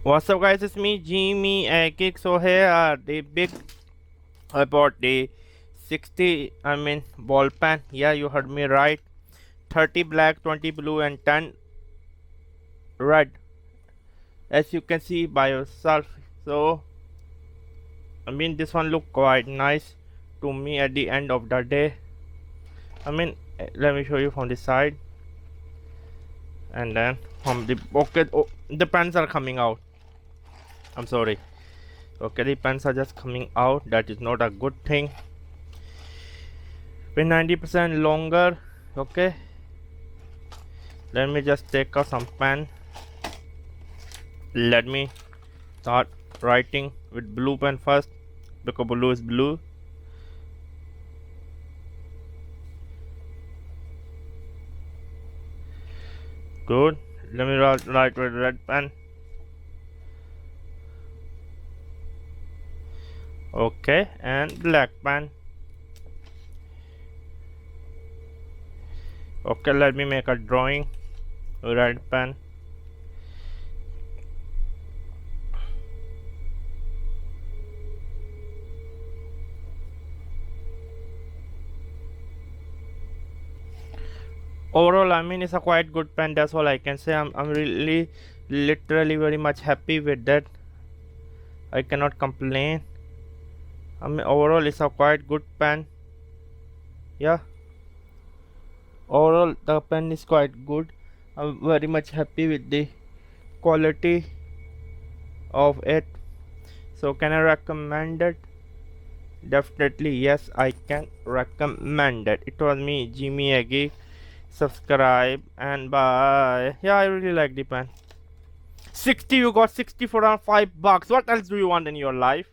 What's up, guys? It's me, Jimmy Kick. So here are the big about the 60. Ball pen. Yeah, you heard me right. 30 black, 20 blue, and 10 red. As you can see by yourself. So this one look quite nice to me at the end of the day. Let me show you from the side, and then from the pocket. Oh, the pens are coming out. I'm sorry. Okay, the pens are just coming out. That is not a good thing. Been 90% longer. Okay, let me just take out some pen. Let me start writing with blue pen first because blue is blue. Good. Let me write with red pen. Okay, and black pen. Okay, let me make a drawing with red pen. Overall, it's a quite good pen. That's all I can say. I'm really literally very much happy with that. I cannot complain. Overall it's a quite good pen. Yeah, overall the pen is quite good. I'm very much happy with the quality of it. So can I recommend it? Definitely yes, I can recommend it. It was me, Jimmy Aggie. Subscribe and bye. Yeah, I really like the pen. 60, you got 60 for around $5. What else do you want in your life?